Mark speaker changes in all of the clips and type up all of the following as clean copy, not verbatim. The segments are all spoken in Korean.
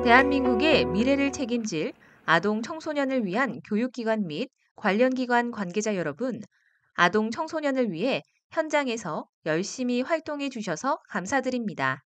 Speaker 1: 대한민국의 미래를 책임질 아동 청소년을 위한 교육기관 및 관련 기관 관계자 여러분, 아동 청소년을 위해 현장에서 열심히 활동해 주셔서 감사드립니다.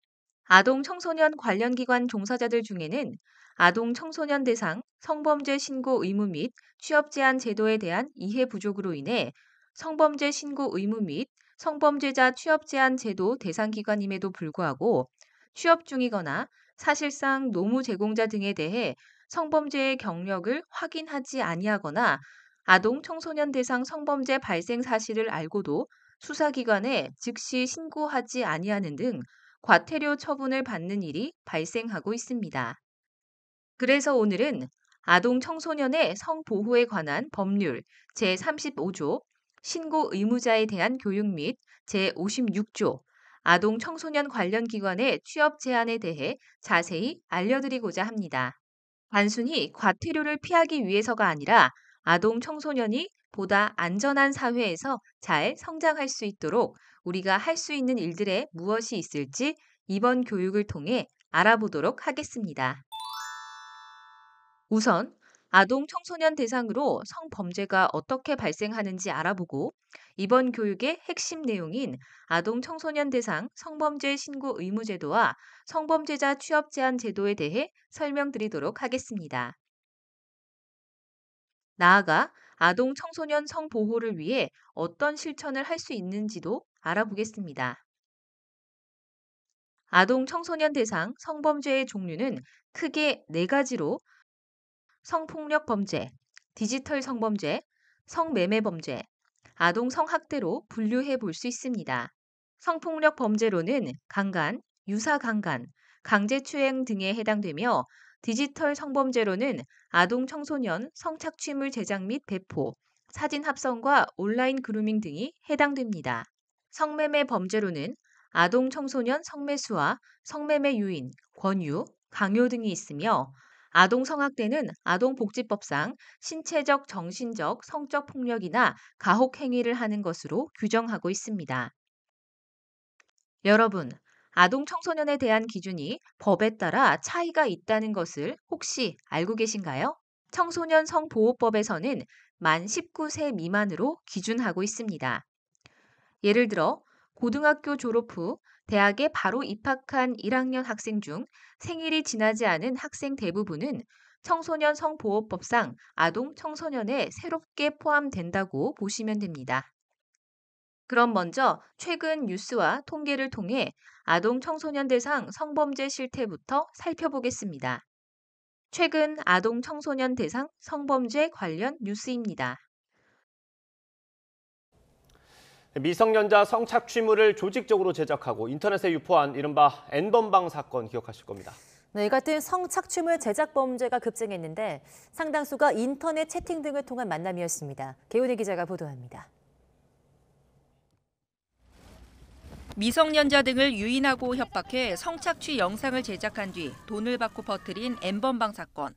Speaker 1: 아동 청소년 관련 기관 종사자들 중에는 아동 청소년 대상 성범죄 신고 의무 및 취업 제한 제도에 대한 이해 부족으로 인해 성범죄 신고 의무 및 성범죄자 취업 제한 제도 대상 기관임에도 불구하고 취업 중이거나 사실상 노무 제공자 등에 대해 성범죄의 경력을 확인하지 아니하거나 아동 청소년 대상 성범죄 발생 사실을 알고도 수사기관에 즉시 신고하지 아니하는 등 과태료 처분을 받는 일이 발생하고 있습니다. 그래서 오늘은 아동 청소년의 성보호에 관한 법률 제35조 신고 의무자에 대한 교육 및 제56조 아동 청소년 관련 기관의 취업 제한에 대해 자세히 알려드리고자 합니다. 단순히 과태료를 피하기 위해서가 아니라 아동 청소년이 보다 안전한 사회에서 잘 성장할 수 있도록 우리가 할 수 있는 일들에 무엇이 있을지 이번 교육을 통해 알아보도록 하겠습니다. 우선 아동 청소년 대상으로 성범죄가 어떻게 발생하는지 알아보고 이번 교육의 핵심 내용인 아동 청소년 대상 성범죄 신고 의무 제도와 성범죄자 취업 제한 제도에 대해 설명드리도록 하겠습니다. 나아가 아동 청소년 성보호를 위해 어떤 실천을 할 수 있는지도 알아보겠습니다. 아동 청소년 대상 성범죄의 종류는 크게 4가지로 성폭력 범죄, 디지털 성범죄, 성매매 범죄, 아동 성학대로 분류해 볼 수 있습니다. 성폭력 범죄로는 강간, 유사 강간, 강제추행 등에 해당되며 디지털 성범죄로는 아동 청소년 성착취물 제작 및 배포, 사진 합성과 온라인 그루밍 등이 해당됩니다. 성매매 범죄로는 아동 청소년 성매수와 성매매 유인, 권유, 강요 등이 있으며 아동 성학대는 아동복지법상 신체적, 정신적, 성적 폭력이나 가혹 행위를 하는 것으로 규정하고 있습니다. 여러분, 아동 청소년에 대한 기준이 법에 따라 차이가 있다는 것을 혹시 알고 계신가요? 청소년 성보호법에서는 만 19세 미만으로 기준하고 있습니다. 예를 들어 고등학교 졸업 후 대학에 바로 입학한 1학년 학생 중 생일이 지나지 않은 학생 대부분은 청소년 성보호법상 아동 청소년에 새롭게 포함된다고 보시면 됩니다. 그럼 먼저 최근 뉴스와 통계를 통해 아동 청소년 대상 성범죄 실태부터 살펴보겠습니다. 최근 아동 청소년 대상 성범죄 관련 뉴스입니다.
Speaker 2: 미성년자 성착취물을 조직적으로 제작하고 인터넷에 유포한 이른바 N번방 사건 기억하실 겁니다.
Speaker 3: 네, 이 같은 성착취물 제작 범죄가 급증했는데 상당수가 인터넷 채팅 등을 통한 만남이었습니다. 개훈희 기자가 보도합니다.
Speaker 4: 미성년자 등을 유인하고 협박해 성착취 영상을 제작한 뒤 돈을 받고 퍼뜨린 N번방 사건.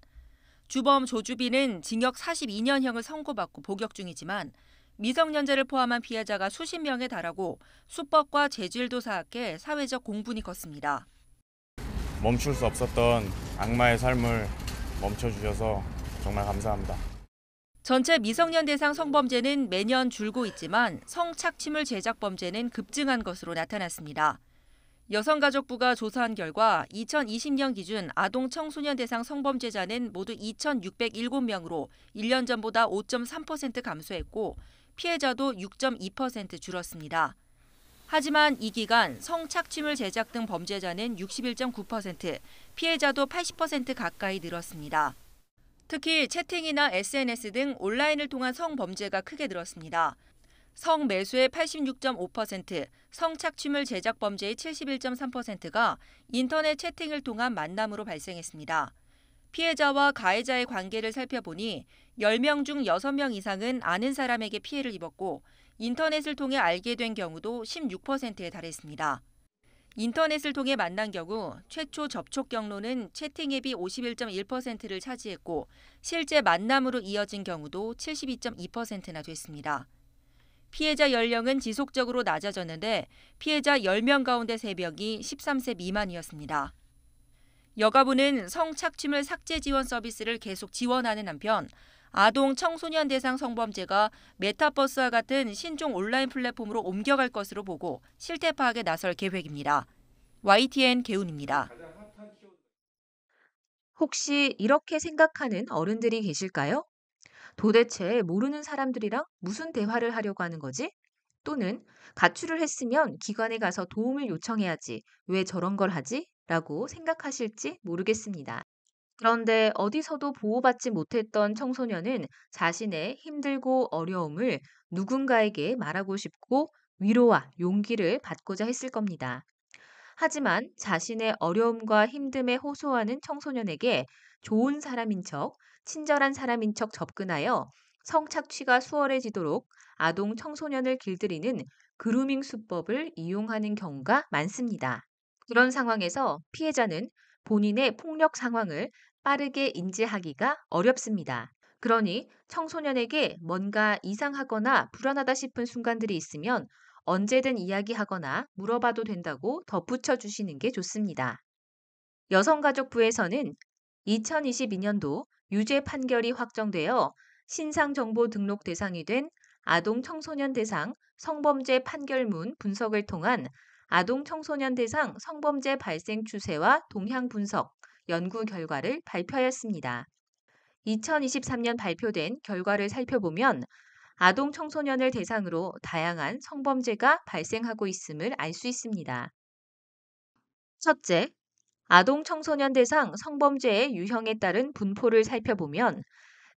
Speaker 4: 주범 조주빈은 징역 42년형을 선고받고 복역 중이지만 미성년자를 포함한 피해자가 수십 명에 달하고 수법과 재질도 사악해 사회적 공분이 컸습니다.
Speaker 5: 멈출 수 없었던 악마의 삶을 멈춰주셔서 정말 감사합니다.
Speaker 4: 전체 미성년 대상 성범죄는 매년 줄고 있지만 성착취물 제작 범죄는 급증한 것으로 나타났습니다. 여성가족부가 조사한 결과 2020년 기준 아동 청소년 대상 성범죄자는 모두 2,607명으로 1년 전보다 5.3% 감소했고 피해자도 6.2% 줄었습니다. 하지만 이 기간 성착취물 제작 등 범죄자는 61.9%, 피해자도 80% 가까이 늘었습니다. 특히 채팅이나 SNS 등 온라인을 통한 성범죄가 크게 늘었습니다. 성매수의 86.5%, 성착취물 제작 범죄의 71.3%가 인터넷 채팅을 통한 만남으로 발생했습니다. 피해자와 가해자의 관계를 살펴보니 10명 중 6명 이상은 아는 사람에게 피해를 입었고 인터넷을 통해 알게 된 경우도 16%에 달했습니다. 인터넷을 통해 만난 경우 최초 접촉 경로는 채팅 앱이 51.1%를 차지했고 실제 만남으로 이어진 경우도 72.2%나 됐습니다. 피해자 연령은 지속적으로 낮아졌는데 피해자 10명 가운데 3명이 13세 미만이었습니다. 여가부는 성착취물 삭제 지원 서비스를 계속 지원하는 한편 아동 청소년 대상 성범죄가 메타버스와 같은 신종 온라인 플랫폼으로 옮겨갈 것으로 보고 실태 파악에 나설 계획입니다. YTN 개훈입니다.
Speaker 1: 혹시 이렇게 생각하는 어른들이 계실까요? 도대체 모르는 사람들이랑 무슨 대화를 하려고 하는 거지? 또는 가출을 했으면 기관에 가서 도움을 요청해야지. 왜 저런 걸 하지? 라고 생각하실지 모르겠습니다. 그런데 어디서도 보호받지 못했던 청소년은 자신의 힘들고 어려움을 누군가에게 말하고 싶고 위로와 용기를 받고자 했을 겁니다. 하지만 자신의 어려움과 힘듦에 호소하는 청소년에게 좋은 사람인 척, 친절한 사람인 척 접근하여 성착취가 수월해지도록 아동 청소년을 길들이는 그루밍 수법을 이용하는 경우가 많습니다. 그런 상황에서 피해자는 본인의 폭력 상황을 빠르게 인지하기가 어렵습니다. 그러니 청소년에게 뭔가 이상하거나 불안하다 싶은 순간들이 있으면 언제든 이야기하거나 물어봐도 된다고 덧붙여 주시는 게 좋습니다. 여성가족부에서는 2022년도 유죄 판결이 확정되어 신상정보 등록 대상이 된 아동 청소년 대상 성범죄 판결문 분석을 통한 아동 청소년 대상 성범죄 발생 추세와 동향 분석 연구 결과를 발표하였습니다. 2023년 발표된 결과를 살펴보면 아동 청소년을 대상으로 다양한 성범죄가 발생하고 있음을 알 수 있습니다. 첫째, 아동 청소년 대상 성범죄의 유형에 따른 분포를 살펴보면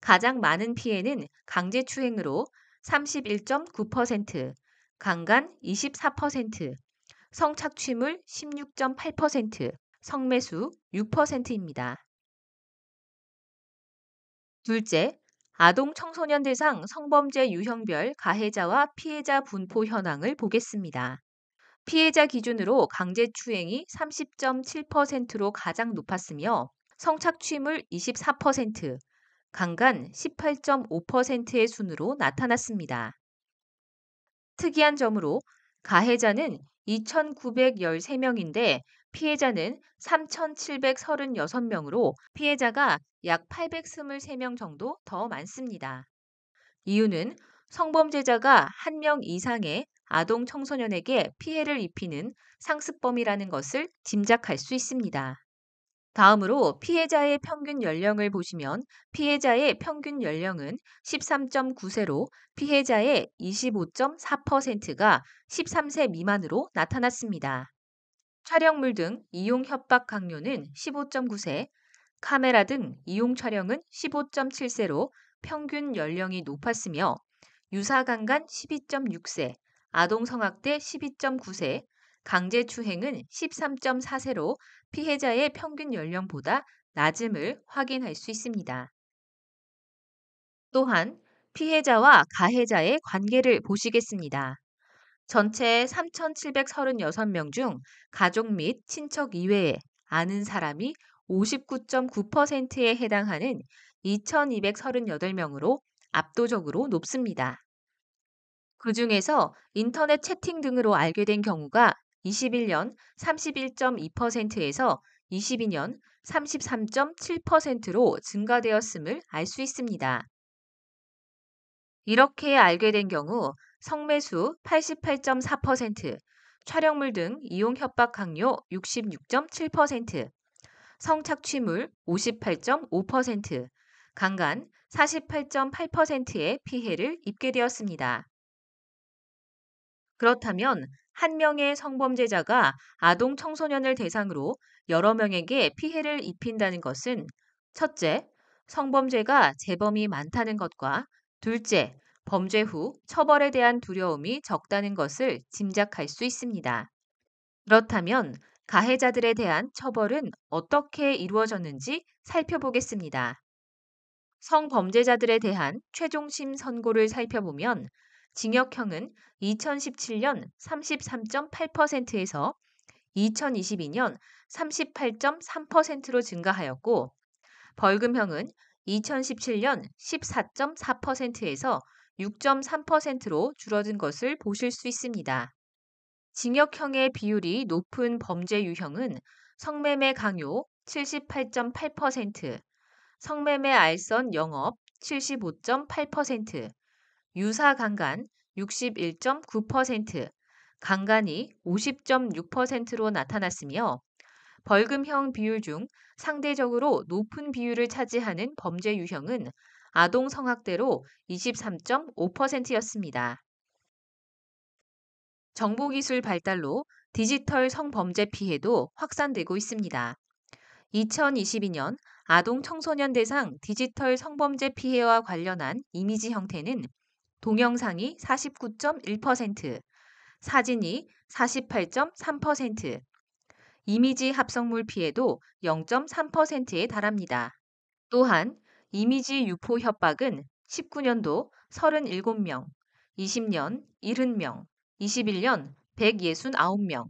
Speaker 1: 가장 많은 피해는 강제추행으로 31.9%, 강간 24%, 성착취물 16.8%, 성매수 6%입니다. 둘째, 아동 청소년 대상 성범죄 유형별 가해자와 피해자 분포 현황을 보겠습니다. 피해자 기준으로 강제추행이 30.7%로 가장 높았으며 성착취물 24%, 강간 18.5%의 순으로 나타났습니다. 특이한 점으로 가해자는 2,913명인데 피해자는 3,736명으로 피해자가 약 823명 정도 더 많습니다. 이유는 성범죄자가 1명 이상의 아동 청소년에게 피해를 입히는 상습범이라는 것을 짐작할 수 있습니다. 다음으로 피해자의 평균 연령을 보시면 피해자의 평균 연령은 13.9세로 피해자의 25.4%가 13세 미만으로 나타났습니다. 촬영물 등 이용 협박 강요는 15.9세, 카메라 등 이용 촬영은 15.7세로 평균 연령이 높았으며 유사강간 12.6세, 아동성학대 12.9세, 강제추행은 13.4세로 피해자의 평균 연령보다 낮음을 확인할 수 있습니다. 또한 피해자와 가해자의 관계를 보시겠습니다. 전체 3,736명 중 가족 및 친척 이외에 아는 사람이 59.9%에 해당하는 2,238명으로 압도적으로 높습니다. 그 중에서 인터넷 채팅 등으로 알게 된 경우가 21년 31.2%에서 22년 33.7%로 증가되었음을 알 수 있습니다. 이렇게 알게 된 경우 성매수 88.4%, 촬영물 등 이용 협박 강요 66.7%, 성착취물 58.5%, 강간 48.8%의 피해를 입게 되었습니다. 그렇다면 한 명의 성범죄자가 아동 청소년을 대상으로 여러 명에게 피해를 입힌다는 것은 첫째, 성범죄가 재범이 많다는 것과 둘째, 범죄 후 처벌에 대한 두려움이 적다는 것을 짐작할 수 있습니다. 그렇다면 가해자들에 대한 처벌은 어떻게 이루어졌는지 살펴보겠습니다. 성범죄자들에 대한 최종심 선고를 살펴보면 징역형은 2017년 33.8%에서 2022년 38.3%로 증가하였고 벌금형은 2017년 14.4%에서 6.3%로 줄어든 것을 보실 수 있습니다. 징역형의 비율이 높은 범죄 유형은 성매매 강요 78.8%, 성매매 알선 영업 75.8%, 유사 강간 61.9%, 강간이 50.6%로 나타났으며 벌금형 비율 중 상대적으로 높은 비율을 차지하는 범죄 유형은 아동 성학대로 23.5%였습니다. 정보기술 발달로 디지털 성범죄 피해도 확산되고 있습니다. 2022년 아동 청소년 대상 디지털 성범죄 피해와 관련한 이미지 형태는 동영상이 49.1%, 사진이 48.3%, 이미지 합성물 피해도 0.3%에 달합니다. 또한 이미지 유포 협박은 19년도 37명, 20년 70명, 21년 169명,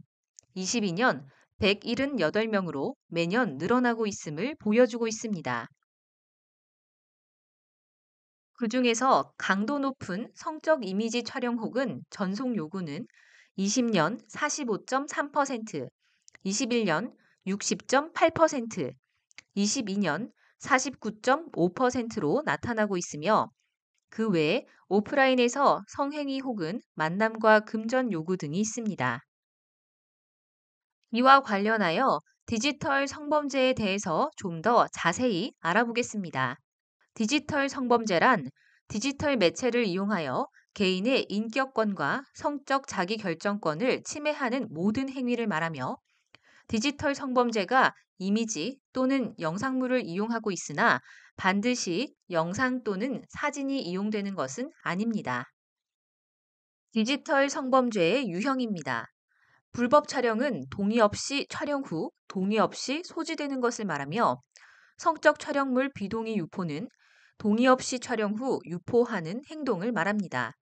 Speaker 1: 22년 178명으로 매년 늘어나고 있음을 보여주고 있습니다. 그중에서 강도 높은 성적 이미지 촬영 혹은 전송 요구는 20년 45.3%, 21년 60.8%, 22년 49.5%로 나타나고 있으며 그 외에 오프라인에서 성행위 혹은 만남과 금전 요구 등이 있습니다. 이와 관련하여 디지털 성범죄에 대해서 좀 더 자세히 알아보겠습니다. 디지털 성범죄란 디지털 매체를 이용하여 개인의 인격권과 성적 자기결정권을 침해하는 모든 행위를 말하며 디지털 성범죄가 이미지 또는 영상물을 이용하고 있으나 반드시 영상 또는 사진이 이용되는 것은 아닙니다. 디지털 성범죄의 유형입니다. 불법 촬영은 동의 없이 촬영 후 동의 없이 소지되는 것을 말하며 성적 촬영물 비동의 유포는 동의 없이 촬영 후 유포하는 행동을 말합니다.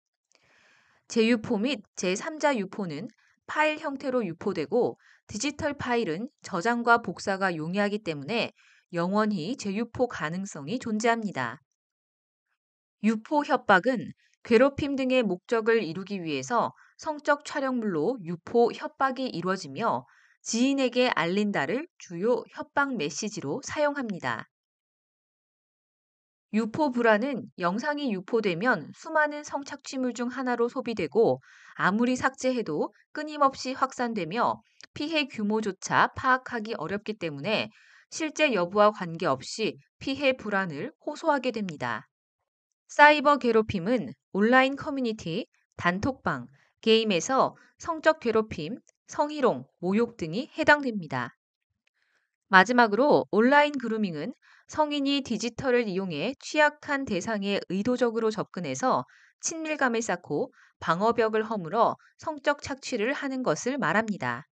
Speaker 1: 재유포 및 제3자 유포는 파일 형태로 유포되고 디지털 파일은 저장과 복사가 용이하기 때문에 영원히 재유포 가능성이 존재합니다. 유포 협박은 괴롭힘 등의 목적을 이루기 위해서 성적 촬영물로 유포 협박이 이루어지며 지인에게 알린다를 주요 협박 메시지로 사용합니다. 유포 불안은 영상이 유포되면 수많은 성착취물 중 하나로 소비되고 아무리 삭제해도 끊임없이 확산되며 피해 규모조차 파악하기 어렵기 때문에 실제 여부와 관계없이 피해 불안을 호소하게 됩니다. 사이버 괴롭힘은 온라인 커뮤니티, 단톡방, 게임에서 성적 괴롭힘, 성희롱, 모욕 등이 해당됩니다. 마지막으로 온라인 그루밍은 성인이 디지털을 이용해 취약한 대상에 의도적으로 접근해서 친밀감을 쌓고 방어벽을 허물어 성적 착취를 하는 것을 말합니다.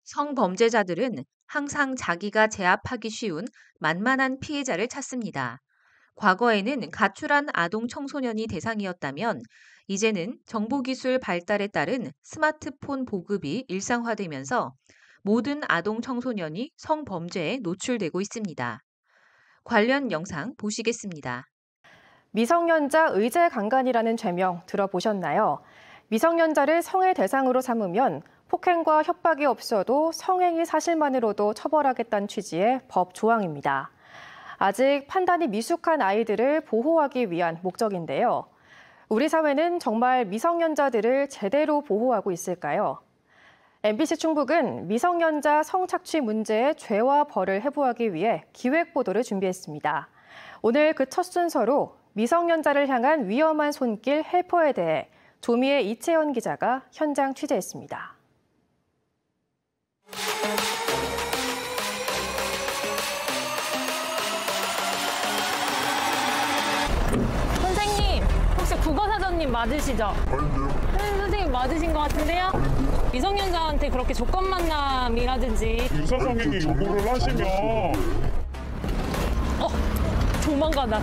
Speaker 1: 성범죄자들은 항상 자기가 제압하기 쉬운 만만한 피해자를 찾습니다. 과거에는 가출한 아동 청소년이 대상이었다면 이제는 정보기술 발달에 따른 스마트폰 보급이 일상화되면서 모든 아동 청소년이 성범죄에 노출되고 있습니다. 관련 영상 보시겠습니다.
Speaker 6: 미성년자 의제 강간이라는 죄명 들어보셨나요? 미성년자를 성의 대상으로 삼으면 폭행과 협박이 없어도 성행위 사실만으로도 처벌하겠다는 취지의 법 조항입니다. 아직 판단이 미숙한 아이들을 보호하기 위한 목적인데요. 우리 사회는 정말 미성년자들을 제대로 보호하고 있을까요? MBC 충북은 미성년자 성착취 문제의 죄와 벌을 해부하기 위해 기획보도를 준비했습니다. 오늘 그 첫 순서로 미성년자를 향한 위험한 손길 헬퍼에 대해 조미애 이채연 기자가 현장 취재했습니다.
Speaker 7: 선생님, 혹시 국어사전님 맞으시죠?
Speaker 8: 아닌데요?
Speaker 7: 선생님 맞으신 것 같은데요? 미성년자한테 그렇게 조건 만남이라든지
Speaker 8: 유사성행위 요구를 하시면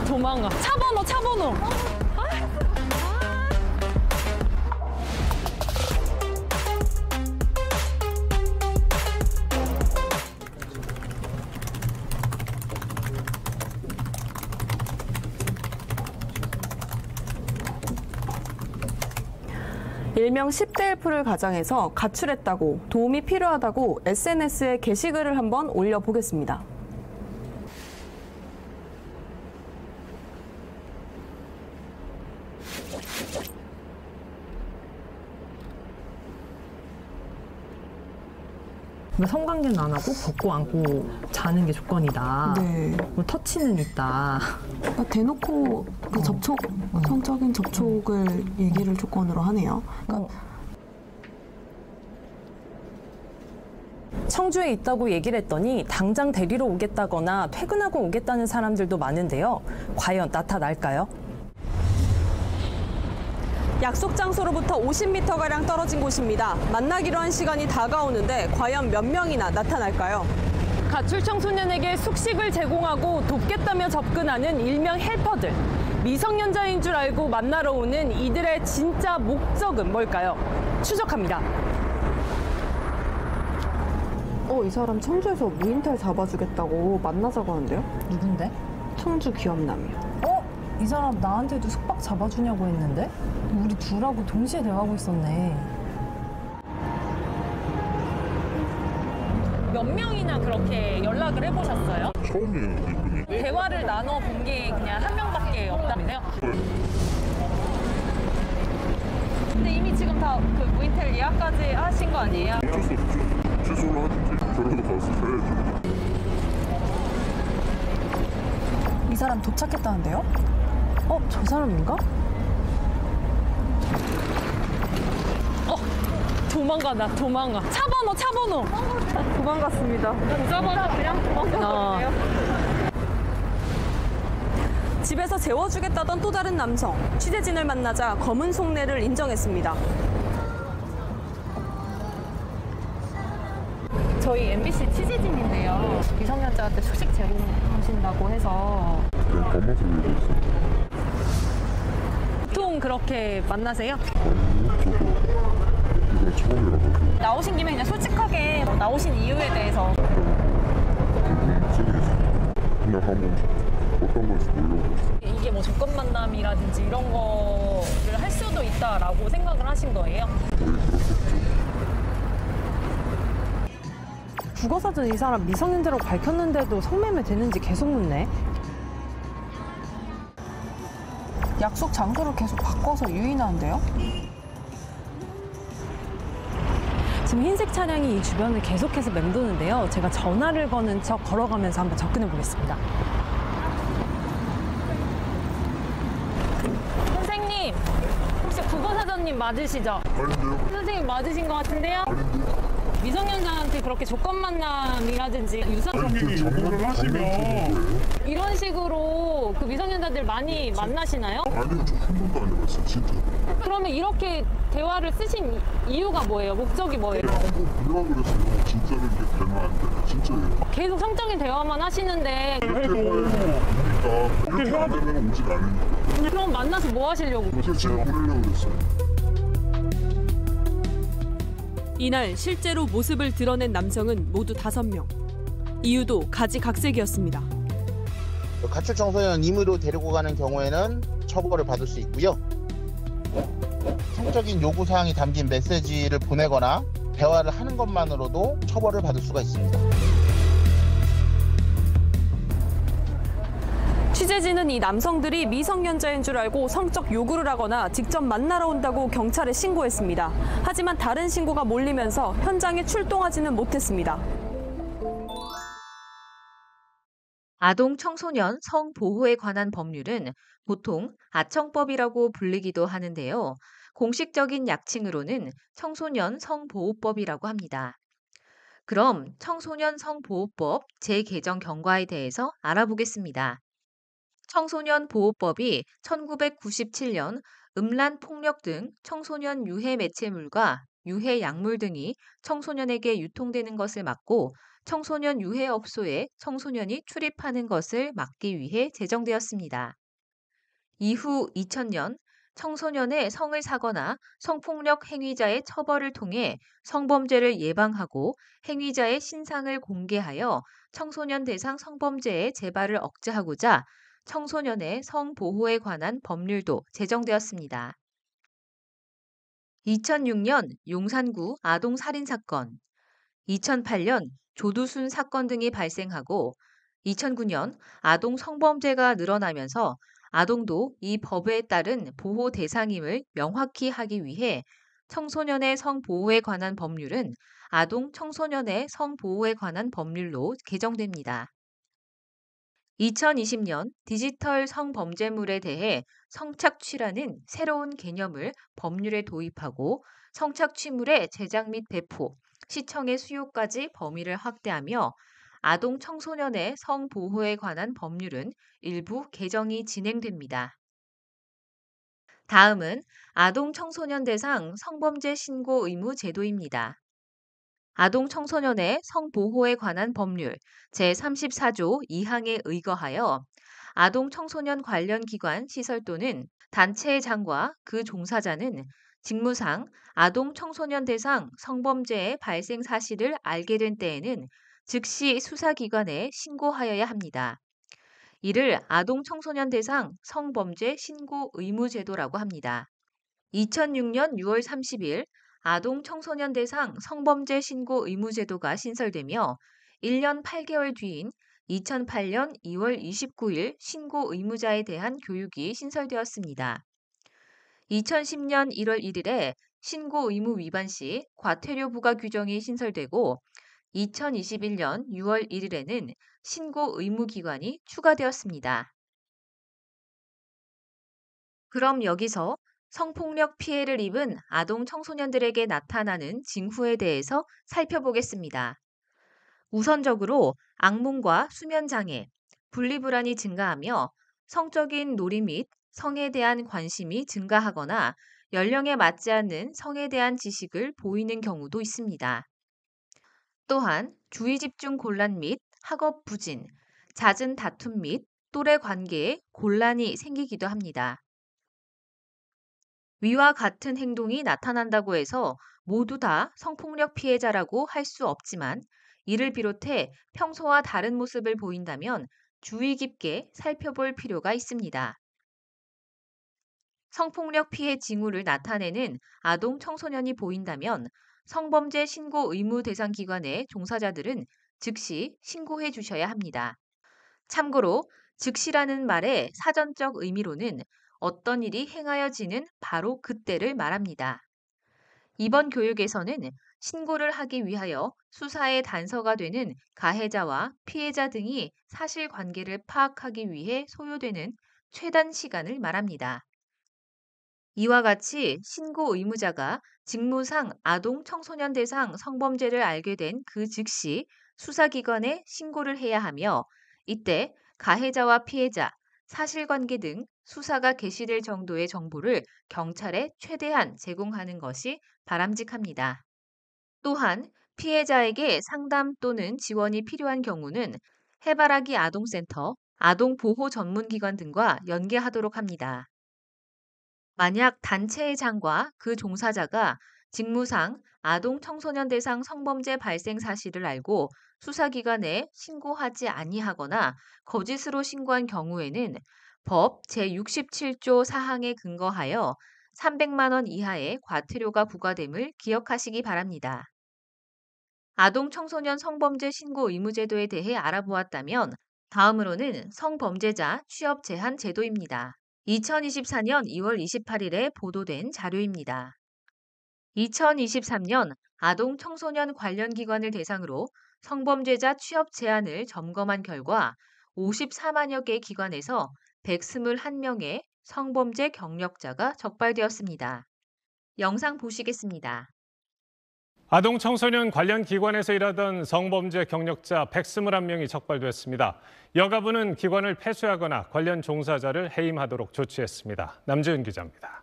Speaker 7: 도망가. 차 번호.
Speaker 9: 일명 10대 1%를 가장해서 가출했다고 도움이 필요하다고 SNS에 게시글을 한번 올려보겠습니다.
Speaker 10: 성관계는 안 하고 벗고 안고 자는 게 조건이다.
Speaker 9: 네.
Speaker 10: 뭐 터치는 있다.
Speaker 9: 대놓고 그 접촉, 성적인 접촉을 얘기를 조건으로 하네요.
Speaker 10: 청주에 있다고 얘기를 했더니 당장 데리러 오겠다거나 퇴근하고 오겠다는 사람들도 많은데요. 과연 나타날까요?
Speaker 9: 약속 장소로부터 50m가량 떨어진 곳입니다. 만나기로 한 시간이 다가오는데 과연 몇 명이나 나타날까요?
Speaker 7: 가출 청소년에게 숙식을 제공하고 돕겠다며 접근하는 일명 헬퍼들. 미성년자인 줄 알고 만나러 오는 이들의 진짜 목적은 뭘까요? 추적합니다.
Speaker 9: 이 사람 청주에서 무인텔 잡아주겠다고 만나자고 하는데요?
Speaker 10: 누군데?
Speaker 9: 청주 기업남이요.
Speaker 10: 이 사람 나한테도 숙박 잡아주냐고 했는데? 우리 둘하고 동시에 대화하고 있었네.
Speaker 7: 몇 명이나 그렇게 연락을 해보셨어요?
Speaker 8: 처음이에요, 이분이.
Speaker 7: 대화를 나눠본 게 그냥 한 명밖에 없다면서요? 근데 이미 지금 다 그 무인텔 예약까지 하신 거 아니에요?
Speaker 8: 어쩔 수 없죠. 취소를 하든지 저라도 가서 해야죠.
Speaker 10: 이 사람 도착했다는데요? 저 사람인가?
Speaker 7: 도망가. 차 번호.
Speaker 9: 도망갔습니다.
Speaker 7: 보자마자 그냥 도망가거든요.
Speaker 9: 집에서 재워주겠다던 또 다른 남성. 취재진을 만나자 검은 속내를 인정했습니다.
Speaker 7: 저희 MBC 취재진인데요. 미성년자한테 숙식 제공하신다고 해서
Speaker 8: 그냥 밥맛을 위해서 있어요.
Speaker 7: 보통 그렇게 만나세요?
Speaker 8: 저도 이번에 처음이라서
Speaker 7: 나오신 김에 그냥 솔직하게 나오신 이유에 대해서
Speaker 8: 그냥 한번 어떤 건지 물어보겠어요.
Speaker 7: 이게 뭐 조건 만남이라든지 이런 거를 할 수도 있다라고 생각을 하신 거예요?
Speaker 10: 국어사전 이 사람 미성년자라고 밝혔는데도 성매매 되는지 계속 묻네. 약속 장소를 계속 바꿔서 유인하는데요? 지금 흰색 차량이 이 주변을 계속해서 맴도는데요. 제가 전화를 거는 척 걸어가면서 한번 접근해 보겠습니다.
Speaker 7: 선생님, 혹시 국어사전님 맞으시죠?
Speaker 8: 아닌데요?
Speaker 7: 선생님 맞으신 것 같은데요?
Speaker 8: 아닌데요?
Speaker 7: 미성년자한테 그렇게 조건 만남이라든지 유사
Speaker 8: 선생님이 요구를 하시면
Speaker 7: 이런 식으로 그 미성년자들 많이 만나시나요?
Speaker 8: 아니요, 저 한 번도 안 해봤어요, 진짜.
Speaker 7: 그러면 이렇게 대화를 쓰신 이유가 뭐예요? 목적이 뭐예요?
Speaker 8: 한번 보려고 그랬어요. 진짜로 이게 되면 안 되나, 진짜예요.
Speaker 7: 계속 성적인 대화만 하시는데
Speaker 8: 이렇게 보니까 이렇게 안 하면 오질 않으니까.
Speaker 7: 그럼 만나서 뭐 하시려고?
Speaker 8: 그래서 집에 보내려고 그랬어요.
Speaker 9: 이날 실제로 모습을 드러낸 남성은 모두 5명. 이유도 가지각색이었습니다.
Speaker 11: 가출 청소년 임의로 데리고 가는 경우에는 처벌을 받을 수 있고요. 성적인 요구사항이 담긴 메시지를 보내거나 대화를 하는 것만으로도 처벌을 받을 수가 있습니다.
Speaker 9: 취재진은 이 남성들이 미성년자인 줄 알고 성적 요구를 하거나 직접 만나러 온다고 경찰에 신고했습니다. 하지만 다른 신고가 몰리면서 현장에 출동하지는 못했습니다.
Speaker 1: 아동 청소년 성보호에 관한 법률은 보통 아청법이라고 불리기도 하는데요. 공식적인 약칭으로는 청소년 성보호법이라고 합니다. 그럼 청소년 성보호법 재개정 경과에 대해서 알아보겠습니다. 청소년 보호법이 1997년 음란 폭력 등 청소년 유해 매체물과 유해 약물 등이 청소년에게 유통되는 것을 막고 청소년 유해업소에 청소년이 출입하는 것을 막기 위해 제정되었습니다. 이후 2000년 청소년의 성을 사거나 성폭력 행위자의 처벌을 통해 성범죄를 예방하고 행위자의 신상을 공개하여 청소년 대상 성범죄의 재발을 억제하고자 청소년의 성보호에 관한 법률도 제정되었습니다. 2006년 용산구 아동 살인 사건, 2008년 조두순 사건 등이 발생하고 2009년 아동 성범죄가 늘어나면서 아동도 이 법에 따른 보호 대상임을 명확히 하기 위해 청소년의 성보호에 관한 법률은 아동 청소년의 성보호에 관한 법률로 개정됩니다. 2020년 디지털 성범죄물에 대해 성착취라는 새로운 개념을 법률에 도입하고 성착취물의 제작 및 배포, 시청의 수요까지 범위를 확대하며 아동 청소년의 성보호에 관한 법률은 일부 개정이 진행됩니다. 다음은 아동 청소년 대상 성범죄 신고 의무 제도입니다. 아동 청소년의 성보호에 관한 법률 제34조 2항에 의거하여 아동 청소년 관련 기관 시설 또는 단체의 장과 그 종사자는 직무상 아동 청소년 대상 성범죄의 발생 사실을 알게 된 때에는 즉시 수사기관에 신고하여야 합니다. 이를 아동 청소년 대상 성범죄 신고 의무 제도라고 합니다. 2006년 6월 30일 아동 청소년 대상 성범죄 신고 의무 제도가 신설되며 1년 8개월 뒤인 2008년 2월 29일 신고 의무자에 대한 교육이 신설되었습니다. 2010년 1월 1일에 신고 의무 위반 시 과태료 부과 규정이 신설되고 2021년 6월 1일에는 신고 의무 기관이 추가되었습니다. 그럼 여기서 성폭력 피해를 입은 아동 청소년들에게 나타나는 징후에 대해서 살펴보겠습니다. 우선적으로 악몽과 수면장애, 분리불안이 증가하며 성적인 놀이 및 성에 대한 관심이 증가하거나 연령에 맞지 않는 성에 대한 지식을 보이는 경우도 있습니다. 또한 주의집중 곤란 및 학업 부진, 잦은 다툼 및 또래 관계에 곤란이 생기기도 합니다. 위와 같은 행동이 나타난다고 해서 모두 다 성폭력 피해자라고 할 수 없지만 이를 비롯해 평소와 다른 모습을 보인다면 주의 깊게 살펴볼 필요가 있습니다. 성폭력 피해 징후를 나타내는 아동 청소년이 보인다면 성범죄 신고 의무 대상 기관의 종사자들은 즉시 신고해 주셔야 합니다. 참고로 즉시라는 말의 사전적 의미로는 어떤 일이 행하여지는 바로 그때를 말합니다. 이번 교육에서는 신고를 하기 위하여 수사의 단서가 되는 가해자와 피해자 등이 사실관계를 파악하기 위해 소요되는 최단 시간을 말합니다. 이와 같이 신고 의무자가 직무상 아동 청소년 대상 성범죄를 알게 된 그 즉시 수사기관에 신고를 해야 하며 이때 가해자와 피해자, 사실관계 등 수사가 개시될 정도의 정보를 경찰에 최대한 제공하는 것이 바람직합니다. 또한 피해자에게 상담 또는 지원이 필요한 경우는 해바라기 아동센터, 아동보호전문기관 등과 연계하도록 합니다. 만약 단체의 장과 그 종사자가 직무상 아동 청소년 대상 성범죄 발생 사실을 알고 수사기관에 신고하지 아니하거나 거짓으로 신고한 경우에는 법 제67조 4항에 근거하여 300만 원 이하의 과태료가 부과됨을 기억하시기 바랍니다. 아동 청소년 성범죄 신고 의무제도에 대해 알아보았다면 다음으로는 성범죄자 취업 제한 제도입니다. 2024년 2월 28일에 보도된 자료입니다. 2023년 아동 청소년 관련 기관을 대상으로 성범죄자 취업 제한을 점검한 결과 54만여 개 기관에서 121명의 성범죄 경력자가 적발되었습니다. 영상 보시겠습니다.
Speaker 12: 아동 청소년 관련 기관에서 일하던 성범죄 경력자 121명이 적발됐습니다. 여가부는 기관을 폐쇄하거나 관련 종사자를 해임하도록 조치했습니다. 남지은 기자입니다.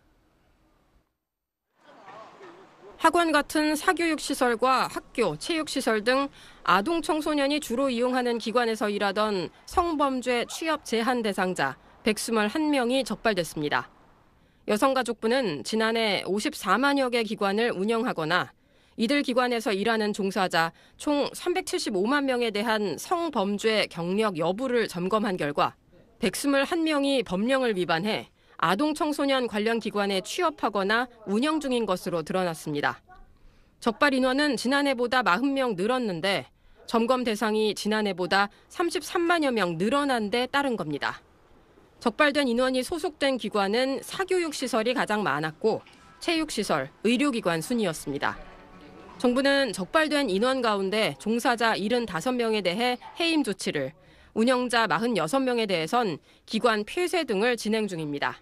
Speaker 13: 학원 같은 사교육시설과 학교, 체육시설 등 아동 청소년이 주로 이용하는 기관에서 일하던 성범죄 취업 제한 대상자 121명이 적발됐습니다. 여성가족부는 지난해 54만여 개 기관을 운영하거나 이들 기관에서 일하는 종사자 총 375만 명에 대한 성범죄 경력 여부를 점검한 결과 121명이 법령을 위반해 아동 청소년 관련 기관에 취업하거나 운영 중인 것으로 드러났습니다. 적발 인원은 지난해보다 40명 늘었는데 점검 대상이 지난해보다 33만여 명 늘어난 데 따른 겁니다. 적발된 인원이 소속된 기관은 사교육시설이 가장 많았고 체육시설, 의료기관 순이었습니다. 정부는 적발된 인원 가운데 종사자 75명에 대해 해임 조치를, 운영자 46명에 대해선 기관 폐쇄 등을 진행 중입니다.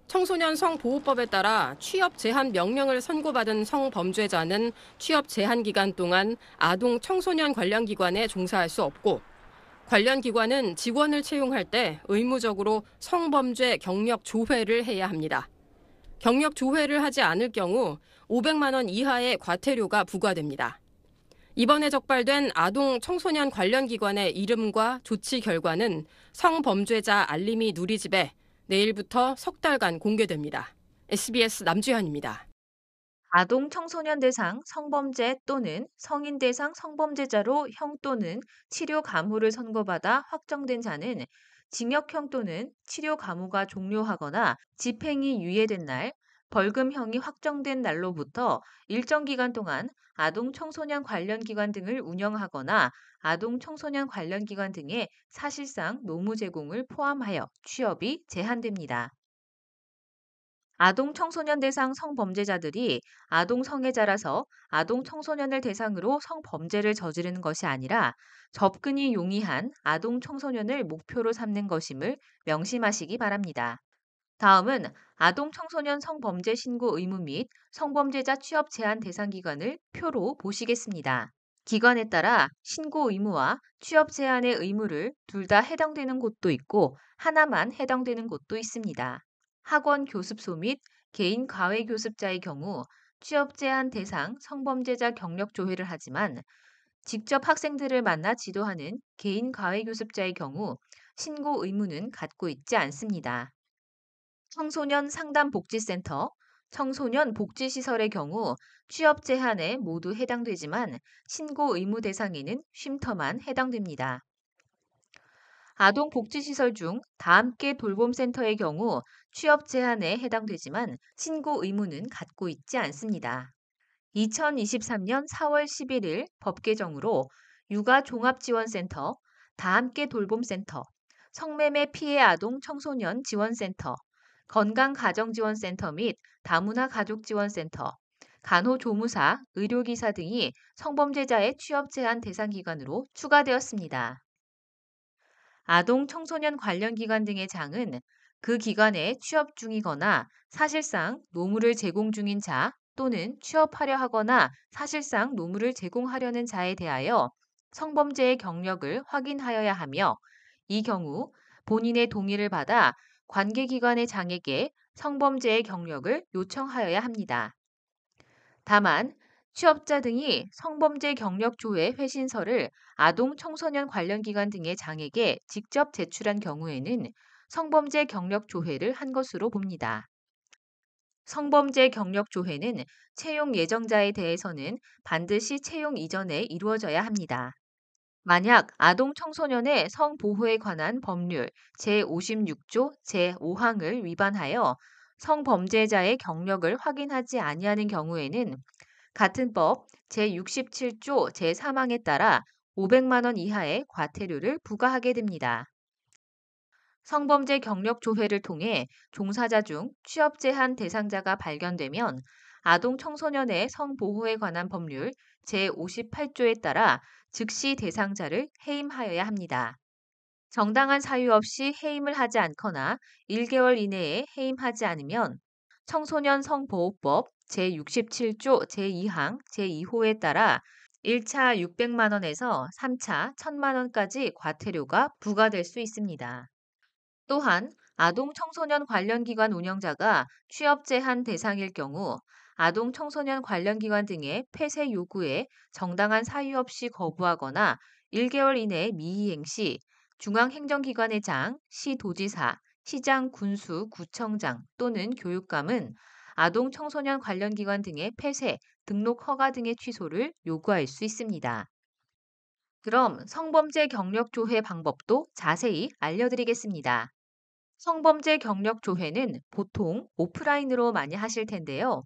Speaker 13: 청소년 성보호법에 따라 취업 제한 명령을 선고받은 성범죄자는 취업 제한 기간 동안 아동 청소년 관련 기관에 종사할 수 없고 관련 기관은 직원을 채용할 때 의무적으로 성범죄 경력 조회를 해야 합니다. 경력 조회를 하지 않을 경우 500만 원 이하의 과태료가 부과됩니다. 이번에 적발된 아동 청소년 관련 기관의 이름과 조치 결과는 성범죄자 알림이 누리집에 내일부터 석 달간 공개됩니다. SBS 남주현입니다.
Speaker 1: 아동 청소년 대상 성범죄 또는 성인 대상 성범죄자로 형 또는 치료 감호를 선고받아 확정된 자는 징역형 또는 치료 감호가 종료하거나 집행이 유예된 날, 벌금형이 확정된 날로부터 일정 기간 동안 아동 청소년 관련 기관 등을 운영하거나 아동 청소년 관련 기관 등의 사실상 노무 제공을 포함하여 취업이 제한됩니다. 아동 청소년 대상 성범죄자들이 아동 성애자라서 아동 청소년을 대상으로 성범죄를 저지르는 것이 아니라 접근이 용이한 아동 청소년을 목표로 삼는 것임을 명심하시기 바랍니다. 다음은 아동 청소년 성범죄 신고 의무 및 성범죄자 취업 제한 대상 기관을 표로 보시겠습니다. 기관에 따라 신고 의무와 취업 제한의 의무를 둘 다 해당되는 곳도 있고 하나만 해당되는 곳도 있습니다. 학원 교습소 및 개인 과외 교습자의 경우 취업 제한 대상 성범죄자 경력 조회를 하지만 직접 학생들을 만나 지도하는 개인 과외 교습자의 경우 신고 의무는 갖고 있지 않습니다. 청소년 상담복지센터, 청소년 복지시설의 경우 취업 제한에 모두 해당되지만 신고 의무 대상에는 쉼터만 해당됩니다. 아동복지시설 중 다함께 돌봄센터의 경우 취업 제한에 해당되지만 신고 의무는 갖고 있지 않습니다. 2023년 4월 11일 법 개정으로 육아종합지원센터, 다함께 돌봄센터, 성매매 피해 아동 청소년 지원센터, 건강가정지원센터 및 다문화 가족지원센터, 간호조무사, 의료기사 등이 성범죄자의 취업 제한 대상 기관으로 추가되었습니다. 아동 청소년 관련 기관 등의 장은 그 기관에 취업 중이거나 사실상 노무를 제공 중인 자 또는 취업하려 하거나 사실상 노무를 제공하려는 자에 대하여 성범죄의 경력을 확인하여야 하며 이 경우 본인의 동의를 받아 관계기관의 장에게 성범죄의 경력을 요청하여야 합니다. 다만 취업자 등이 성범죄 경력 조회 회신서를 아동 청소년 관련 기관 등의 장에게 직접 제출한 경우에는 성범죄 경력 조회를 한 것으로 봅니다. 성범죄 경력 조회는 채용 예정자에 대해서는 반드시 채용 이전에 이루어져야 합니다. 만약 아동 청소년의 성보호에 관한 법률 제56조 제5항을 위반하여 성범죄자의 경력을 확인하지 아니하는 경우에는 같은 법 제67조 제3항에 따라 500만 원 이하의 과태료를 부과하게 됩니다. 성범죄 경력 조회를 통해 종사자 중 취업 제한 대상자가 발견되면 아동 청소년의 성보호에 관한 법률 제58조에 따라 즉시 대상자를 해임하여야 합니다. 정당한 사유 없이 해임을 하지 않거나 1개월 이내에 해임하지 않으면 청소년 성보호법 제67조 제2항 제2호에 따라 1차 600만 원에서 3차 1000만 원까지 과태료가 부과될 수 있습니다. 또한 아동 청소년 관련 기관 운영자가 취업 제한 대상일 경우 아동 청소년 관련 기관 등의 폐쇄 요구에 정당한 사유 없이 거부하거나 1개월 이내 미이행 시 중앙행정기관의 장, 시도지사, 시장, 군수, 구청장 또는 교육감은 아동 청소년 관련 기관 등의 폐쇄, 등록 허가 등의 취소를 요구할 수 있습니다. 그럼 성범죄 경력 조회 방법도 자세히 알려드리겠습니다. 성범죄 경력 조회는 보통 오프라인으로 많이 하실 텐데요.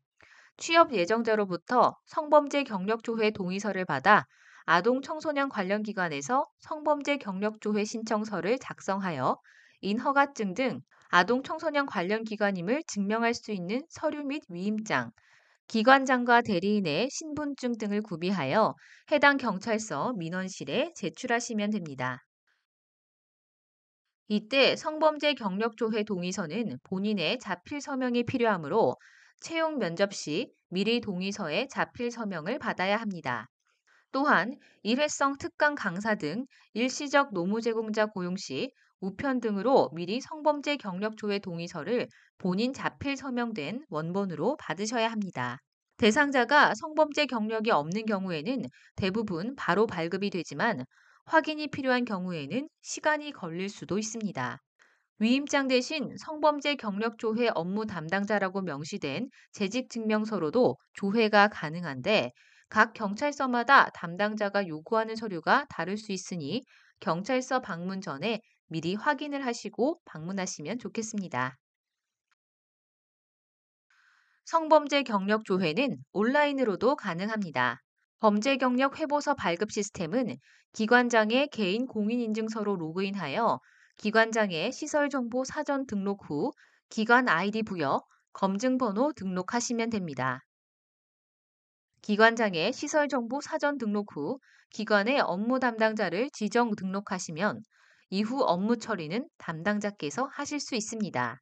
Speaker 1: 취업 예정자로부터 성범죄 경력 조회 동의서를 받아 아동 청소년 관련 기관에서 성범죄 경력 조회 신청서를 작성하여 인허가증 등 아동 청소년 관련 기관임을 증명할 수 있는 서류 및 위임장, 기관장과 대리인의 신분증 등을 구비하여 해당 경찰서 민원실에 제출하시면 됩니다. 이때 성범죄 경력 조회 동의서는 본인의 자필 서명이 필요하므로 채용 면접 시 미리 동의서에 자필 서명을 받아야 합니다. 또한 일회성 특강 강사 등 일시적 노무 제공자 고용 시 우편 등으로 미리 성범죄 경력 조회 동의서를 본인 자필 서명된 원본으로 받으셔야 합니다. 대상자가 성범죄 경력이 없는 경우에는 대부분 바로 발급이 되지만 확인이 필요한 경우에는 시간이 걸릴 수도 있습니다. 위임장 대신 성범죄 경력 조회 업무 담당자라고 명시된 재직증명서로도 조회가 가능한데 각 경찰서마다 담당자가 요구하는 서류가 다를 수 있으니 경찰서 방문 전에 미리 확인을 하시고 방문하시면 좋겠습니다. 성범죄 경력 조회는 온라인으로도 가능합니다. 범죄 경력 회보서 발급 시스템은 기관장의 개인 공인인증서로 로그인하여 기관장의 시설정보 사전 등록 후 기관 아이디 부여, 검증번호 등록하시면 됩니다. 기관장의 시설정보 사전 등록 후 기관의 업무 담당자를 지정 등록하시면 이후 업무 처리는 담당자께서 하실 수 있습니다.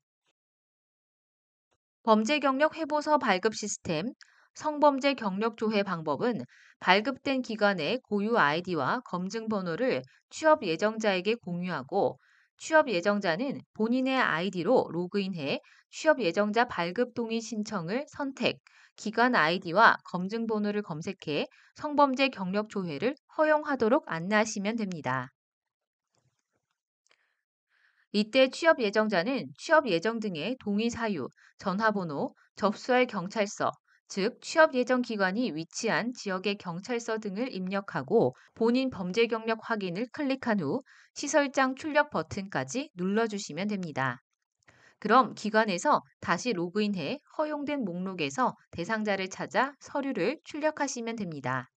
Speaker 1: 범죄 경력 회보서 발급 시스템, 성범죄 경력 조회 방법은 발급된 기관의 고유 아이디와 검증 번호를 취업 예정자에게 공유하고 취업 예정자는 본인의 아이디로 로그인해 취업 예정자 발급 동의 신청을 선택, 기관 아이디와 검증 번호를 검색해 성범죄 경력 조회를 허용하도록 안내하시면 됩니다. 이때 취업 예정자는 취업 예정 등의 동의 사유, 전화번호, 접수할 경찰서, 즉 취업 예정 기관이 위치한 지역의 경찰서 등을 입력하고 본인 범죄 경력 확인을 클릭한 후 시설장 출력 버튼까지 눌러주시면 됩니다. 그럼 기관에서 다시 로그인해 허용된 목록에서 대상자를 찾아 서류를 출력하시면 됩니다.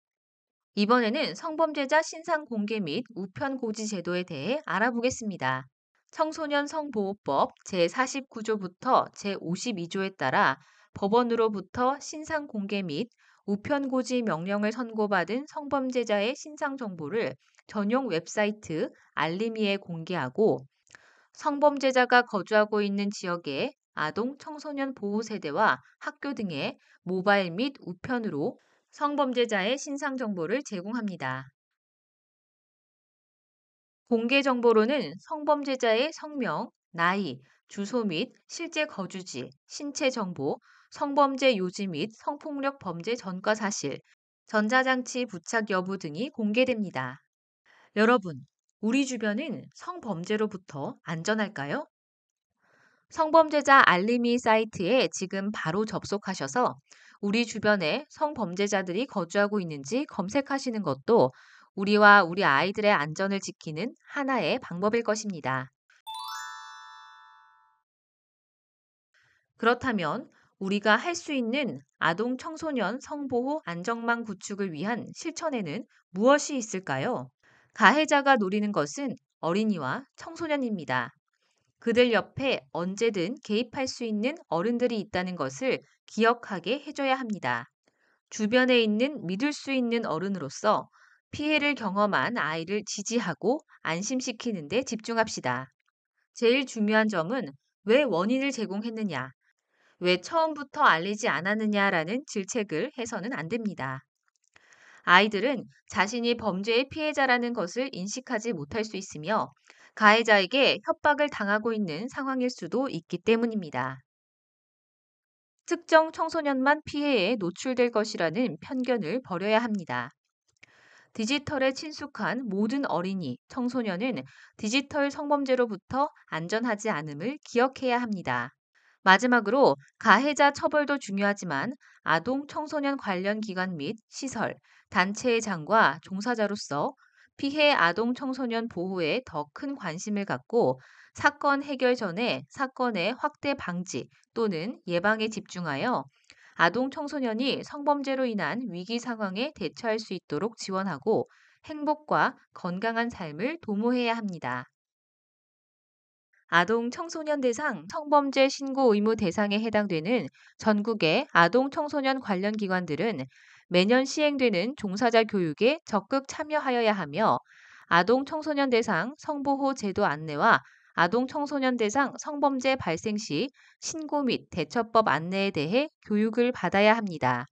Speaker 1: 이번에는 성범죄자 신상 공개 및 우편 고지 제도에 대해 알아보겠습니다. 청소년 성보호법 제49조부터 제52조에 따라 법원으로부터 신상 공개 및 우편 고지 명령을 선고받은 성범죄자의 신상 정보를 전용 웹사이트 알림이에 공개하고 성범죄자가 거주하고 있는 지역의 아동 청소년 보호세대와 학교 등의 모바일 및 우편으로 성범죄자의 신상 정보를 제공합니다. 공개 정보로는 성범죄자의 성명, 나이, 주소 및 실제 거주지, 신체 정보, 성범죄 요지 및 성폭력 범죄 전과 사실, 전자장치 부착 여부 등이 공개됩니다. 여러분, 우리 주변은 성범죄로부터 안전할까요? 성범죄자 알림이 사이트에 지금 바로 접속하셔서 우리 주변에 성범죄자들이 거주하고 있는지 검색하시는 것도 우리와 우리 아이들의 안전을 지키는 하나의 방법일 것입니다. 그렇다면 우리가 할 수 있는 아동 청소년 성보호 안전망 구축을 위한 실천에는 무엇이 있을까요? 가해자가 노리는 것은 어린이와 청소년입니다. 그들 옆에 언제든 개입할 수 있는 어른들이 있다는 것을 기억하게 해줘야 합니다. 주변에 있는 믿을 수 있는 어른으로서 피해를 경험한 아이를 지지하고 안심시키는 데 집중합시다. 제일 중요한 점은 왜 원인을 제공했느냐, 왜 처음부터 알리지 않았느냐라는 질책을 해서는 안 됩니다. 아이들은 자신이 범죄의 피해자라는 것을 인식하지 못할 수 있으며 가해자에게 협박을 당하고 있는 상황일 수도 있기 때문입니다. 특정 청소년만 피해에 노출될 것이라는 편견을 버려야 합니다. 디지털에 친숙한 모든 어린이, 청소년은 디지털 성범죄로부터 안전하지 않음을 기억해야 합니다. 마지막으로 가해자 처벌도 중요하지만 아동 청소년 관련 기관 및 시설, 단체의 장과 종사자로서 피해 아동 청소년 보호에 더 큰 관심을 갖고 사건 해결 전에 사건의 확대 방지 또는 예방에 집중하여 아동 청소년이 성범죄로 인한 위기 상황에 대처할 수 있도록 지원하고 행복과 건강한 삶을 도모해야 합니다. 아동 청소년 대상 성범죄 신고 의무 대상에 해당되는 전국의 아동 청소년 관련 기관들은 매년 시행되는 종사자 교육에 적극 참여하여야 하며 아동 청소년 대상 성보호 제도 안내와 아동 청소년 대상 성범죄 발생 시 신고 및 대처법 안내에 대해 교육을 받아야 합니다.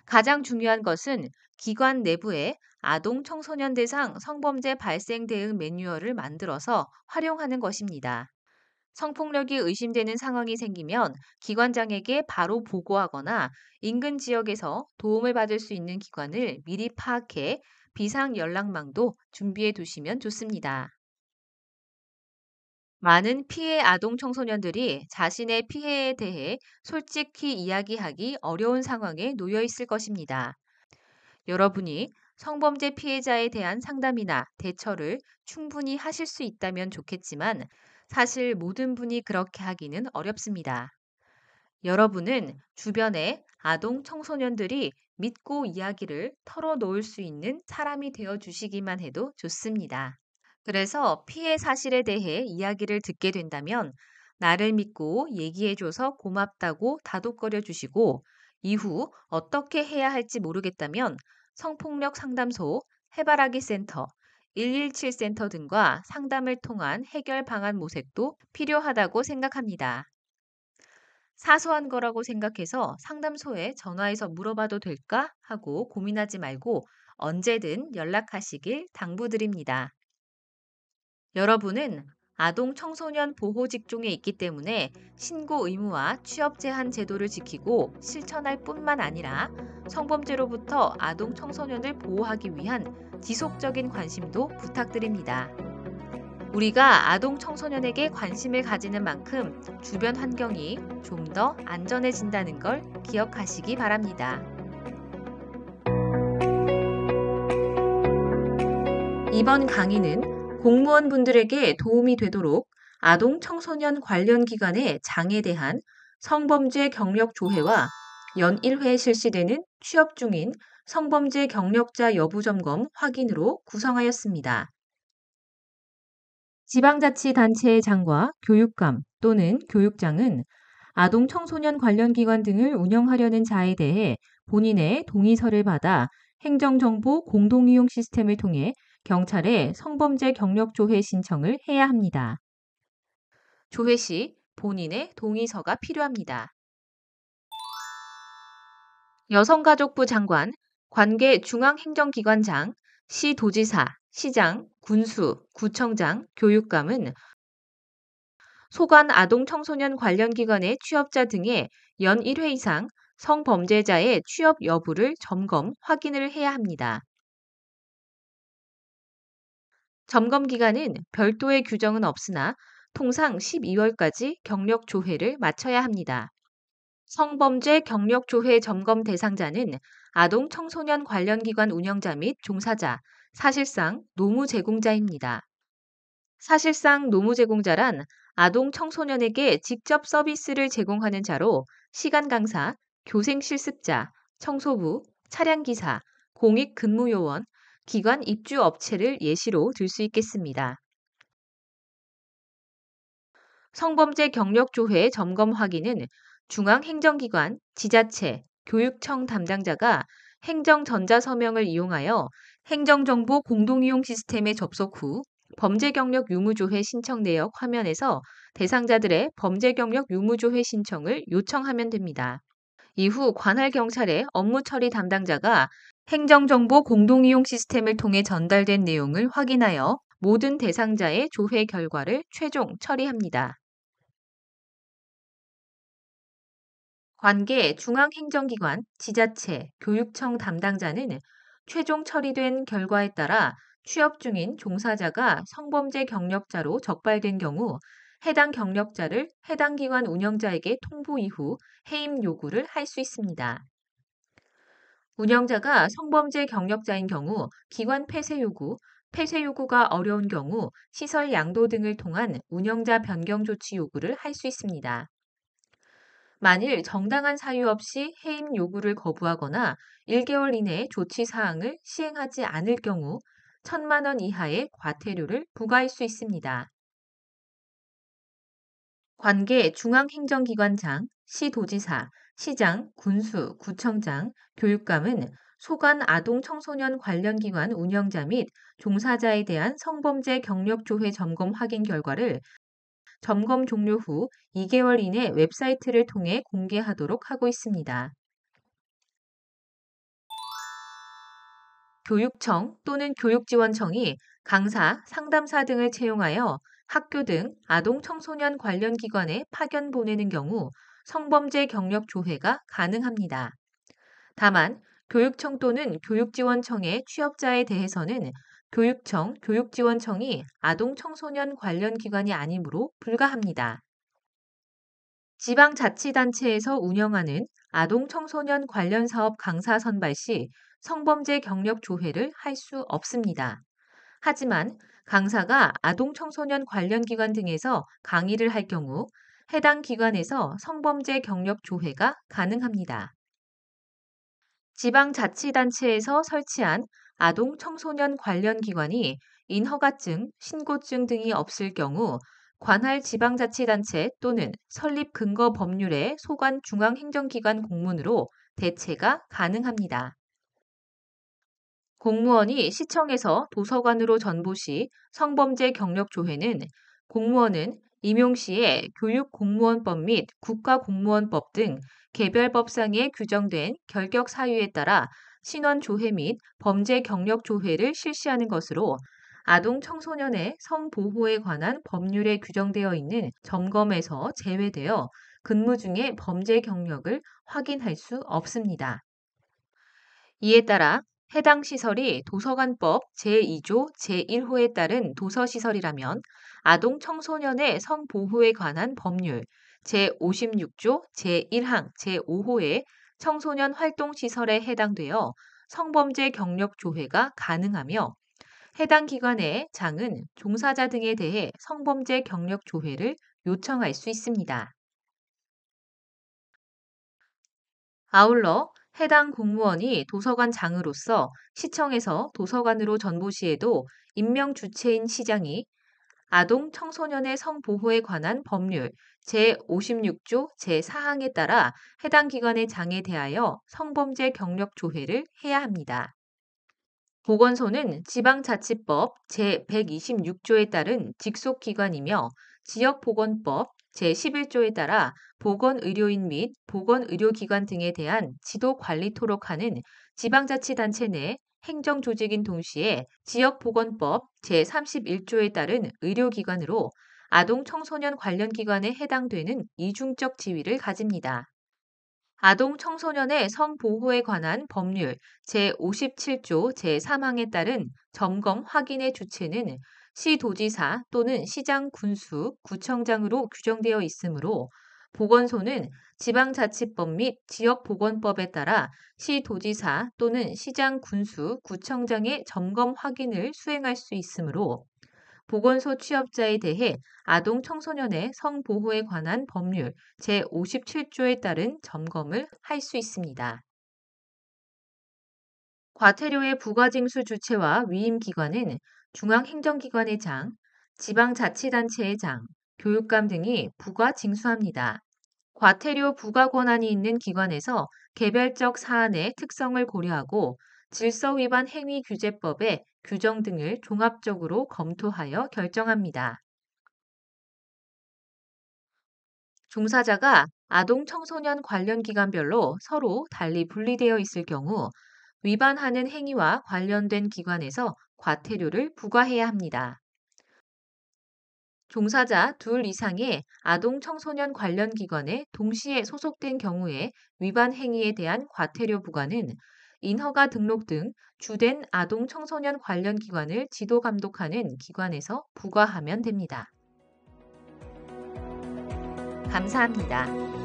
Speaker 1: 가장 중요한 것은 기관 내부에 아동 청소년 대상 성범죄 발생 대응 매뉴얼을 만들어서 활용하는 것입니다. 성폭력이 의심되는 상황이 생기면 기관장에게 바로 보고하거나 인근 지역에서 도움을 받을 수 있는 기관을 미리 파악해 비상 연락망도 준비해 두시면 좋습니다. 많은 피해 아동 청소년들이 자신의 피해에 대해 솔직히 이야기하기 어려운 상황에 놓여 있을 것입니다. 여러분이 성범죄 피해자에 대한 상담이나 대처를 충분히 하실 수 있다면 좋겠지만 사실 모든 분이 그렇게 하기는 어렵습니다. 여러분은 주변의 아동 청소년들이 믿고 이야기를 털어놓을 수 있는 사람이 되어 주시기만 해도 좋습니다. 그래서 피해 사실에 대해 이야기를 듣게 된다면 나를 믿고 얘기해줘서 고맙다고 다독거려 주시고 이후 어떻게 해야 할지 모르겠다면 성폭력 상담소, 해바라기 센터, 117 센터 등과 상담을 통한 해결 방안 모색도 필요하다고 생각합니다. 사소한 거라고 생각해서 상담소에 전화해서 물어봐도 될까 하고 고민하지 말고 언제든 연락하시길 당부드립니다. 여러분은 아동 청소년 보호 직종에 있기 때문에 신고 의무와 취업 제한 제도를 지키고 실천할 뿐만 아니라 성범죄로부터 아동 청소년을 보호하기 위한 지속적인 관심도 부탁드립니다. 우리가 아동 청소년에게 관심을 가지는 만큼 주변 환경이 좀 더 안전해진다는 걸 기억하시기 바랍니다. 이번 강의는 공무원분들에게 도움이 되도록 아동 청소년 관련 기관의 장에 대한 성범죄 경력 조회와 연 1회 실시되는 취업 중인 성범죄 경력자 여부 점검 확인으로 구성하였습니다. 지방자치단체의 장과 교육감 또는 교육장은 아동 청소년 관련 기관 등을 운영하려는 자에 대해 본인의 동의서를 받아 행정정보 공동이용 시스템을 통해 경찰에 성범죄 경력 조회 신청을 해야 합니다. 조회 시 본인의 동의서가 필요합니다. 여성가족부 장관, 관계 중앙행정기관장, 시도지사, 시장, 군수, 구청장, 교육감은 소관 아동 청소년 관련 기관의 취업자 등의 연 1회 이상 성범죄자의 취업 여부를 점검, 확인을 해야 합니다. 점검 기간은 별도의 규정은 없으나 통상 12월까지 경력 조회를 마쳐야 합니다. 성범죄 경력 조회 점검 대상자는 아동 청소년 관련 기관 운영자 및 종사자, 사실상 노무 제공자입니다. 사실상 노무 제공자란 아동 청소년에게 직접 서비스를 제공하는 자로 시간 강사, 교생 실습자, 청소부, 차량기사, 공익 근무요원, 기관 입주 업체를 예시로 들 수 있겠습니다. 성범죄 경력 조회 점검 확인은 중앙행정기관, 지자체, 교육청 담당자가 행정전자서명을 이용하여 행정정보 공동이용 시스템에 접속 후 범죄경력 유무조회 신청 내역 화면에서 대상자들의 범죄경력 유무조회 신청을 요청하면 됩니다. 이후 관할 경찰의 업무 처리 담당자가 행정정보 공동이용 시스템을 통해 전달된 내용을 확인하여 모든 대상자의 조회 결과를 최종 처리합니다. 관계 중앙행정기관, 지자체, 교육청 담당자는 최종 처리된 결과에 따라 취업 중인 종사자가 성범죄 경력자로 적발된 경우 해당 경력자를 해당 기관 운영자에게 통보 이후 해임 요구를 할 수 있습니다. 운영자가 성범죄 경력자인 경우 기관 폐쇄 요구 폐쇄 요구가 어려운 경우 시설 양도 등을 통한 운영자 변경 조치 요구를 할 수 있습니다. 만일 정당한 사유 없이 해임 요구를 거부하거나 1개월 이내 조치 사항을 시행하지 않을 경우 1,000만 원 이하의 과태료를 부과할 수 있습니다. 관계 중앙행정기관장, 시도지사, 시장, 군수, 구청장, 교육감은 소관 아동 청소년 관련 기관 운영자 및 종사자에 대한 성범죄 경력 조회 점검 확인 결과를 점검 종료 후 2개월 이내 웹사이트를 통해 공개하도록 하고 있습니다. 교육청 또는 교육지원청이 강사, 상담사 등을 채용하여 학교 등 아동 청소년 관련 기관에 파견 보내는 경우 성범죄 경력 조회가 가능합니다. 다만 교육청 또는 교육지원청의 취업자에 대해서는 교육청, 교육지원청이 아동 청소년 관련 기관이 아니므로 불가합니다. 지방자치단체에서 운영하는 아동 청소년 관련 사업 강사 선발 시 성범죄 경력 조회를 할 수 없습니다. 하지만 강사가 아동 청소년 관련 기관 등에서 강의를 할 경우 해당 기관에서 성범죄 경력 조회가 가능합니다. 지방자치단체에서 설치한 아동 청소년 관련 기관이 인허가증, 신고증 등이 없을 경우 관할 지방자치단체 또는 설립 근거 법률의 소관 중앙행정기관 공문으로 대체가 가능합니다. 공무원이 시청에서 도서관으로 전보 시 성범죄 경력 조회는 공무원은 임용시에 교육공무원법 및 국가공무원법 등 개별법상에 규정된 결격 사유에 따라 신원 조회 및 범죄 경력 조회를 실시하는 것으로 아동 청소년의 성보호에 관한 법률에 규정되어 있는 점검에서 제외되어 근무 중에 범죄 경력을 확인할 수 없습니다. 이에 따라 해당 시설이 도서관법 제2조 제1호에 따른 도서시설이라면 아동 청소년의 성보호에 관한 법률 제56조 제1항 제5호의 청소년 활동시설에 해당되어 성범죄 경력 조회가 가능하며 해당 기관의 장은 종사자 등에 대해 성범죄 경력 조회를 요청할 수 있습니다. 아울러 해당 공무원이 도서관 장으로서 시청에서 도서관으로 전보 시에도 임명 주체인 시장이 아동 청소년의 성보호에 관한 법률 제56조 제4항에 따라 해당 기관의 장에 대하여 성범죄 경력 조회를 해야 합니다. 보건소는 지방자치법 제126조에 따른 직속기관이며 지역보건법 제11조에 따라 보건의료인 및 보건의료기관 등에 대한 지도관리토록 하는 지방자치단체 내 행정조직인 동시에 지역보건법 제31조에 따른 의료기관으로 아동 청소년 관련 기관에 해당되는 이중적 지위를 가집니다. 아동 청소년의 성보호에 관한 법률 제57조 제3항에 따른 점검 확인의 주체는 시도지사 또는 시장 군수, 구청장으로 규정되어 있으므로 보건소는 지방자치법 및 지역보건법에 따라 시도지사 또는 시장 군수, 구청장의 점검 확인을 수행할 수 있으므로 보건소 취업자에 대해 아동 청소년의 성보호에 관한 법률 제57조에 따른 점검을 할 수 있습니다. 과태료의 부과징수 주체와 위임기관은 중앙행정기관의 장, 지방자치단체의 장, 교육감 등이 부과징수합니다. 과태료 부과 권한이 있는 기관에서 개별적 사안의 특성을 고려하고 질서위반 행위규제법의 규정 등을 종합적으로 검토하여 결정합니다. 종사자가 아동 청소년 관련 기관별로 서로 달리 분리되어 있을 경우 위반하는 행위와 관련된 기관에서 과태료를 부과해야 합니다. 종사자 둘 이상의 아동 청소년 관련 기관에 동시에 소속된 경우에 위반 행위에 대한 과태료 부과는 인허가 등록 등 주된 아동 청소년 관련 기관을 지도 감독하는 기관에서 부과하면 됩니다. 감사합니다.